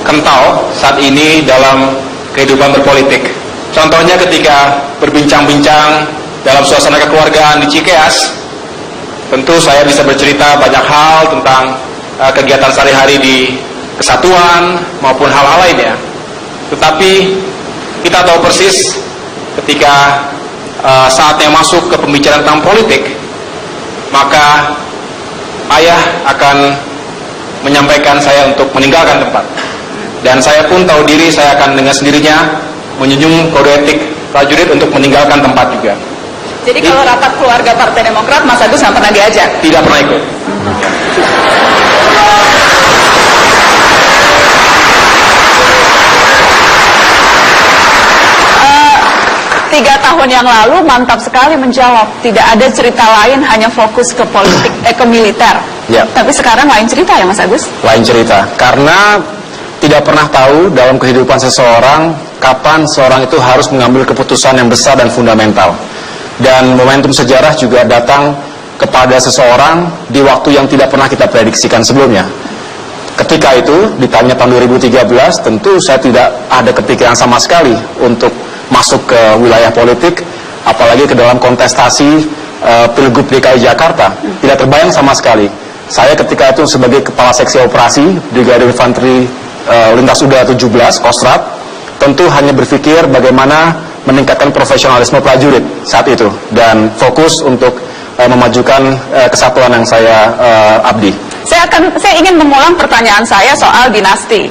kental saat ini dalam kehidupan berpolitik. Contohnya ketika berbincang-bincang dalam suasana kekeluargaan di Cikeas, tentu saya bisa bercerita banyak hal tentang kegiatan sehari-hari di kesatuan maupun hal-hal lainnya. Tetapi kita tahu persis ketika saatnya masuk ke pembicaraan tentang politik, maka ayah akan menyampaikan saya untuk meninggalkan tempat. Dan saya pun tahu diri saya akan dengan sendirinya menjunjung kode etik prajurit untuk meninggalkan tempat juga. Jadi kalau rapat keluarga Partai Demokrat, Mas Agus nggak pernah diajak? Tidak pernah ikut. 3 tahun yang lalu mantap sekali menjawab, tidak ada cerita lain, hanya fokus ke politik, ke militer. Ya. Tapi sekarang lain cerita ya Mas Agus? Lain cerita, karena tidak pernah tahu dalam kehidupan seseorang kapan seorang itu harus mengambil keputusan yang besar dan fundamental. Dan momentum sejarah juga datang kepada seseorang di waktu yang tidak pernah kita prediksikan sebelumnya. Ketika itu, ditanya tahun 2013, tentu saya tidak ada kepikiran sama sekali untuk masuk ke wilayah politik, apalagi ke dalam kontestasi Pilgub DKI Jakarta. Tidak terbayang sama sekali. Saya ketika itu sebagai Kepala Seksi Operasi Brigade Infanteri Lintas Udara 17, Kostrad, tentu hanya berpikir bagaimana meningkatkan profesionalisme prajurit saat itu, dan fokus untuk memajukan kesatuan yang saya abdi. Saya ingin mengulang pertanyaan saya soal dinasti.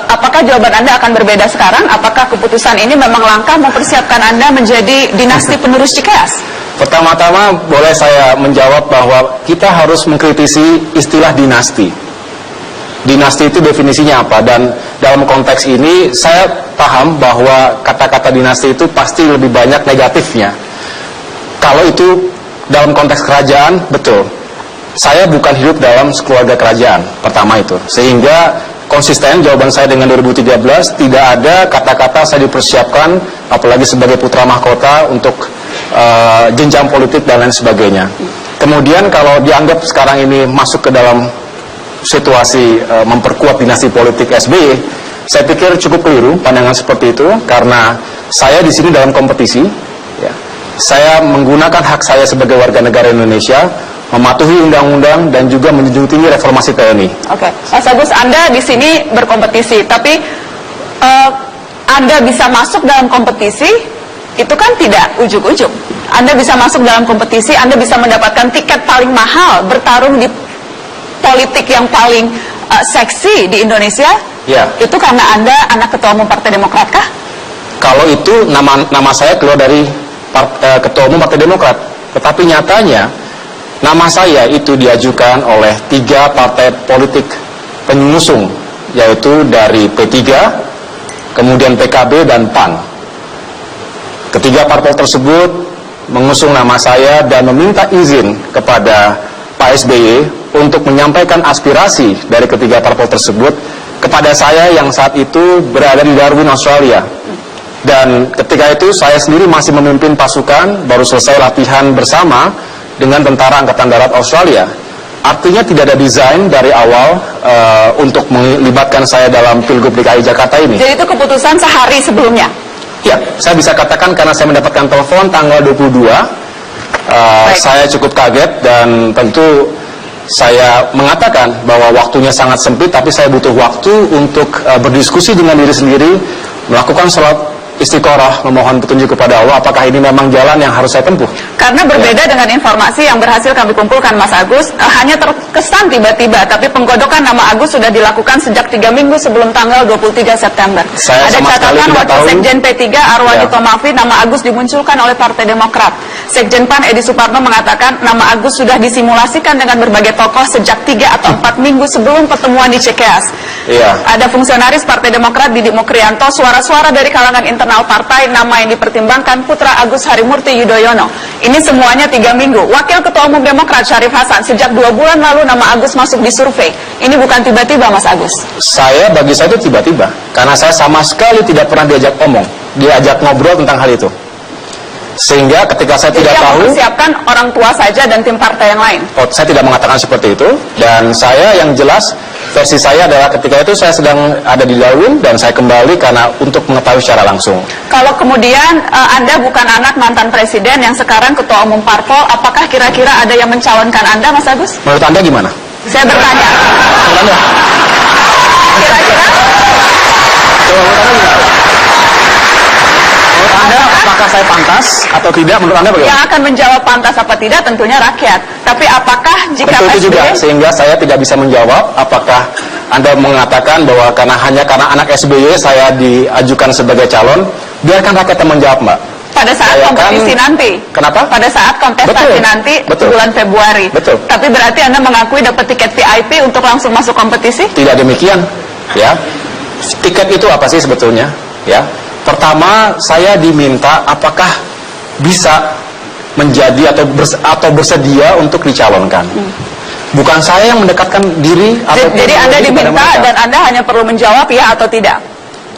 Apakah jawaban Anda akan berbeda sekarang? Apakah keputusan ini memang langkah mempersiapkan Anda menjadi dinasti penerus Cikeas? Pertama-tama boleh saya menjawab bahwa kita harus mengkritisi istilah dinasti. Dinasti itu definisinya apa? Dan dalam konteks ini saya paham bahwa kata-kata dinasti itu pasti lebih banyak negatifnya. Kalau itu dalam konteks kerajaan, betul. Saya bukan hidup dalam keluarga kerajaan, pertama itu. Sehingga konsisten jawaban saya dengan 2013, tidak ada kata-kata saya dipersiapkan, apalagi sebagai putra mahkota untuk jenjang politik dan lain sebagainya. Kemudian kalau dianggap sekarang ini masuk ke dalam situasi memperkuat dinasti politik SBY, saya pikir cukup keliru pandangan seperti itu, karena saya di sini dalam kompetisi, ya. Saya menggunakan hak saya sebagai warga negara Indonesia, mematuhi undang-undang dan juga menjunjung tinggi reformasi TNI. Oke, Mas Agus, Anda di sini berkompetisi, tapi Anda bisa masuk dalam kompetisi, itu kan tidak ujuk-ujuk. Anda bisa masuk dalam kompetisi, Anda bisa mendapatkan tiket paling mahal, bertarung di politik yang paling seksi di Indonesia. Ya. Itu karena Anda anak ketua umum Partai Demokrat kah? Kalau itu nama saya keluar dari ketua umum Partai Demokrat, tetapi nyatanya nama saya itu diajukan oleh 3 partai politik pengusung, yaitu dari P3, kemudian PKB dan PAN. Ketiga parpol tersebut mengusung nama saya dan meminta izin kepada Pak SBY untuk menyampaikan aspirasi dari ketiga parpol tersebut kepada saya yang saat itu berada di Darwin, Australia. Dan ketika itu saya sendiri masih memimpin pasukan, baru selesai latihan bersama dengan Tentara Angkatan Darat Australia. Artinya tidak ada desain dari awal untuk melibatkan saya dalam Pilgub DKI Jakarta ini. Jadi itu keputusan sehari sebelumnya? Ya, saya bisa katakan karena saya mendapatkan telepon tanggal 22, saya cukup kaget dan tentu saya mengatakan bahwa waktunya sangat sempit, tapi saya butuh waktu untuk berdiskusi dengan diri sendiri, melakukan sholat istiqoroh, memohon petunjuk kepada Allah, apakah ini memang jalan yang harus saya tempuh. Karena berbeda dengan informasi yang berhasil kami kumpulkan, Mas Agus, hanya terkesan tiba-tiba, tapi penggodokan nama Agus sudah dilakukan sejak 3 minggu sebelum tanggal 23 September. Ada catatan Wakil Sekjen P3 Arwani Tomafi, nama Agus dimunculkan oleh Partai Demokrat. Sekjen PAN Edi Suparno mengatakan nama Agus sudah disimulasikan dengan berbagai tokoh sejak 3 atau 4 minggu sebelum pertemuan di Cikeas. Ada fungsionaris Partai Demokrat Didi Mukrianto, suara-suara dari kalangan internal partai, nama yang dipertimbangkan Putra Agus Harimurti Yudhoyono. Ini semuanya 3 minggu. Wakil Ketua Umum Demokrat Syarif Hasan, sejak 2 bulan lalu nama Agus masuk di survei. Ini bukan tiba-tiba, Mas Agus? Bagi saya itu tiba-tiba, karena saya sama sekali tidak pernah diajak ngobrol tentang hal itu. Sehingga ketika saya tidak tahu, mempersiapkan orang tua saja dan tim partai yang lain. Saya tidak mengatakan seperti itu, dan saya yang jelas versi saya adalah ketika itu saya sedang ada di Darwin dan saya kembali karena untuk mengetahui secara langsung. Kalau kemudian Anda bukan anak mantan presiden yang sekarang ketua umum parpol, apakah kira-kira ada yang mencalonkan Anda, Mas Agus? Menurut Anda gimana? Saya bertanya. Menurut Anda? Kira-kira? Coba menurut Anda gimana? Menurut Anda apakah saya pantas atau tidak? Menurut Anda bagaimana? Yang akan menjawab pantas apa tidak tentunya rakyat. Tapi apakah jika Betul itu SBY... juga, sehingga saya tidak bisa menjawab apakah Anda mengatakan bahwa hanya karena anak SBY saya diajukan sebagai calon. Biarkan rakyat yang menjawab, Mbak. Pada saat Saya kompetisi nanti. Kenapa? Pada saat kontestasi Betul. nanti Betul. bulan Februari. Betul. Tapi berarti Anda mengakui dapat tiket VIP untuk langsung masuk kompetisi? Tidak demikian, ya. Tiket itu apa sih sebetulnya? Ya. Pertama, saya diminta apakah bisa menjadi atau bersedia untuk dicalonkan. Bukan saya yang mendekatkan diri atau Jadi Anda diminta dan Anda hanya perlu menjawab ya atau tidak?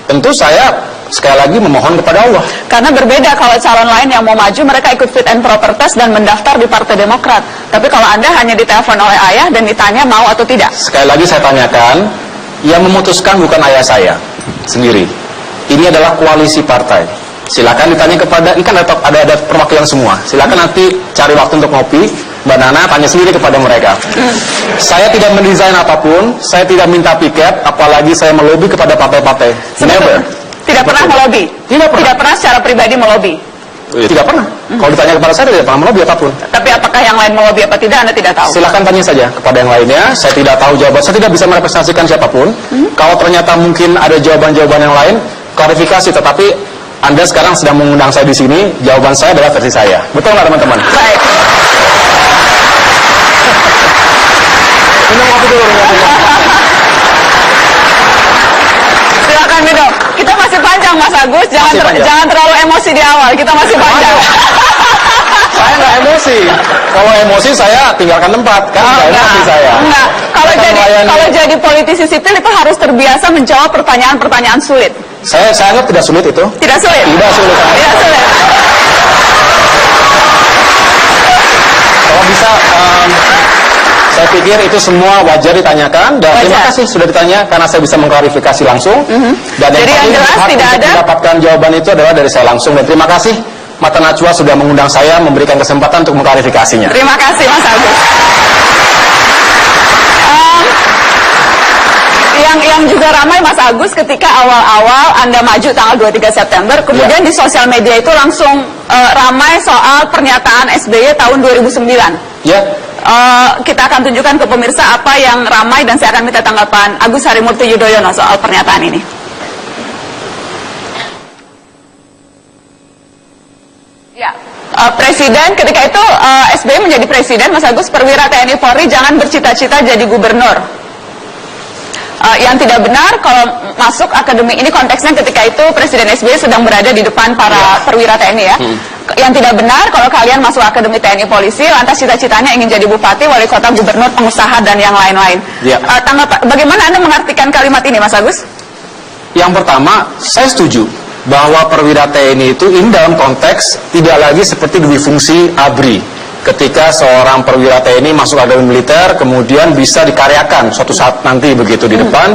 Tentu saya sekali lagi memohon kepada Allah. Karena berbeda kalau calon lain yang mau maju, mereka ikut fit and proper test dan mendaftar di Partai Demokrat. Tapi kalau Anda hanya ditelepon oleh ayah dan ditanya mau atau tidak? Sekali lagi saya tanyakan, yang memutuskan bukan ayah saya sendiri. Ini adalah koalisi partai. Silakan ditanya kepada, ini kan ada perwakilan semua. Silakan nanti cari waktu untuk ngopi, Mbak Nana tanya sendiri kepada mereka. Saya tidak mendesain apapun, saya tidak minta piket, apalagi saya melobi kepada partai-partai. Never. Tidak pernah melobi? Tidak pernah. Tidak pernah secara pribadi melobi? Tidak pernah. Kalau ditanya kepada saya, tidak pernah melobi apapun. Tapi apakah yang lain melobi apa tidak, Anda tidak tahu? Silakan tanya saja kepada yang lainnya. Saya tidak tahu jawaban. Saya tidak bisa merepresentasikan siapapun. Kalau ternyata mungkin ada jawaban-jawaban yang lain, klarifikasi. Tetapi Anda sekarang sedang mengundang saya di sini. Jawaban saya adalah versi saya. Betul nggak teman-teman? Baik. Minum kopi dulu. Silakan minum. Kita masih panjang, Mas Agus. Masih panjang. Jangan terlalu emosi di awal. Kita masih panjang. Saya nggak emosi. Kalau emosi saya tinggalkan tempat. Kan nggak emosi saya. Enggak. Kalau Saya jadi melayani. kalau jadi politisi sipil itu harus terbiasa menjawab pertanyaan-pertanyaan sulit. Saya anggap tidak sulit itu. Tidak sulit. Tidak sulit. Tidak sulit. Kalau bisa, saya pikir itu semua wajar ditanyakan. Dan terima Wajar. kasih sudah ditanya karena saya bisa mengklarifikasi langsung. Dan Jadi yang jelas hak tidak untuk ada- mendapatkan jawaban itu adalah dari saya langsung. Dan terima kasih Mata Najwa sudah mengundang saya, memberikan kesempatan untuk mengklarifikasinya. Terima kasih, Mas Agus. Yang juga ramai, Mas Agus, ketika awal-awal Anda maju tanggal 23 September, kemudian di sosial media itu langsung ramai soal pernyataan SBY tahun 2009. Ya, Kita akan tunjukkan ke pemirsa apa yang ramai dan saya akan minta tanggapan Agus Harimurti Yudhoyono soal pernyataan ini. Ya, Presiden ketika itu SBY menjadi presiden, Mas Agus, perwira TNI Polri jangan bercita-cita jadi gubernur. Yang tidak benar kalau masuk akademi ini konteksnya ketika itu Presiden SBY sedang berada di depan para perwira TNI ya. Yang tidak benar kalau kalian masuk akademi TNI Polisi lantas cita-citanya ingin jadi bupati, wali kota, gubernur, pengusaha dan yang lain-lain. Ya. Bagaimana Anda mengartikan kalimat ini, Mas Agus? yang pertama saya setuju bahwa perwira TNI itu ini dalam konteks tidak lagi seperti dui fungsi ABRI. Ketika seorang perwira TNI masuk akademi militer, kemudian bisa dikaryakan suatu saat nanti begitu di depan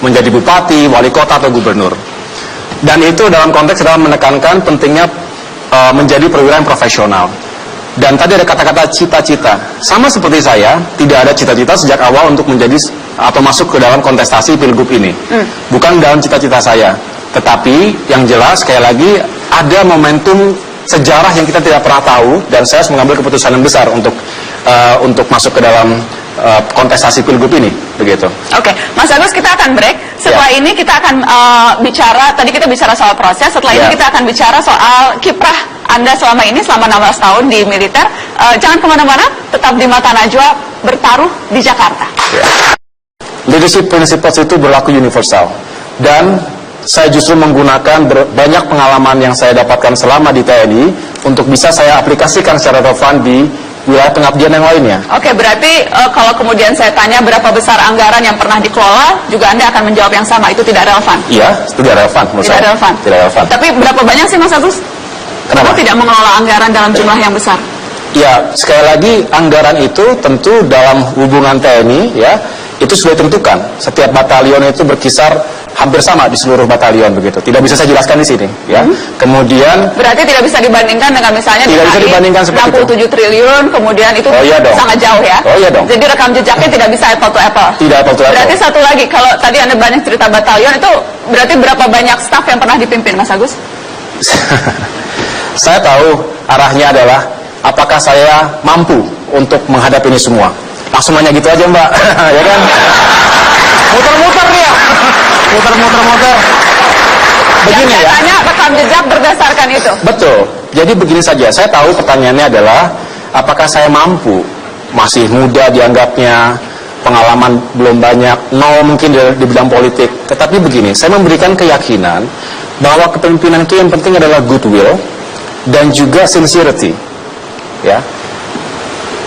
menjadi bupati, wali kota atau gubernur. Dan itu dalam konteks dalam menekankan pentingnya menjadi perwira yang profesional. Dan tadi ada kata-kata cita-cita. Sama seperti saya, tidak ada cita-cita sejak awal untuk menjadi atau masuk ke dalam kontestasi pilgub ini. Bukan dalam cita-cita saya. Tetapi yang jelas sekali lagi ada momentum sejarah yang kita tidak pernah tahu dan saya harus mengambil keputusan yang besar untuk masuk ke dalam kontestasi pilgub ini, begitu. Oke, Mas Agus, kita akan break. Setelah ini kita akan bicara, tadi kita bicara soal proses, setelah ini kita akan bicara soal kiprah Anda selama ini, selama 16 tahun di militer. Jangan kemana-mana, tetap di Mata Najwa, bertaruh di Jakarta. Leadership principles itu berlaku universal dan saya justru menggunakan banyak pengalaman yang saya dapatkan selama di TNI untuk bisa saya aplikasikan secara relevan di wilayah pengabdian yang lainnya. Oke, berarti kalau kemudian saya tanya berapa besar anggaran yang pernah dikelola, juga Anda akan menjawab yang sama, itu tidak relevan? Iya, tidak relevan menurut Tidak saya. relevan? Tidak relevan. Tapi berapa banyak sih, Mas Agus? Kenapa? Kenapa tidak mengelola anggaran dalam jumlah yang besar? Ya, sekali lagi anggaran itu tentu dalam hubungan TNI ya, itu sudah ditentukan. Setiap batalion itu berkisar hampir sama di seluruh batalion begitu. Tidak bisa saya jelaskan di sini, ya. Kemudian Berarti tidak bisa dibandingkan dengan misalnya Tidak bisa DKI dibandingkan seperti 67 triliun, kemudian itu Oh, iya dong. sangat jauh ya. Oh, iya dong. Jadi rekam jejaknya tidak bisa apple to apple. Tidak apple to apple. Berarti satu lagi, kalau tadi Anda banyak cerita batalion itu berarti berapa banyak staf yang pernah dipimpin, Mas Agus? Saya tahu arahnya adalah apakah saya mampu untuk menghadapi ini semua. Langsung nanya gitu aja, Mbak. Ya kan? Muter-muter nih ya. Muter-muter. Begini Yang ya. saya tanya rekam jejak berdasarkan itu. Betul. Jadi begini saja. Saya tahu pertanyaannya adalah apakah saya mampu, masih muda dianggapnya, pengalaman belum banyak, nol mungkin di bidang politik. Tetapi begini, saya memberikan keyakinan bahwa kepemimpinan itu yang penting adalah goodwill dan juga sincerity. Ya.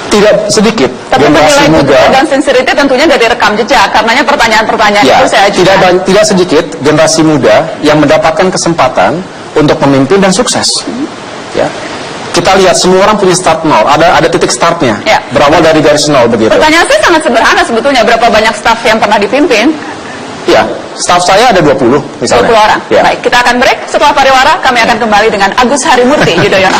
Tidak sedikit Tapi generasi penilai muda. goodwill dan sincerity tentunya dari rekam jejak. Karenanya pertanyaan-pertanyaan Ya, itu saya ajukan. tidak sedikit generasi muda yang mendapatkan kesempatan untuk memimpin dan sukses. Ya. Kita lihat semua orang punya start nol, ada titik startnya, Ya. berawal dari garis nol begitu. Pertanyaan saya sangat sederhana sebetulnya, berapa banyak staf yang pernah dipimpin? Ya, staff saya ada 20 misalnya. 20 orang. Ya. Baik, kita akan break. Setelah pariwara, kami akan kembali dengan Agus Harimurti Yudhoyono.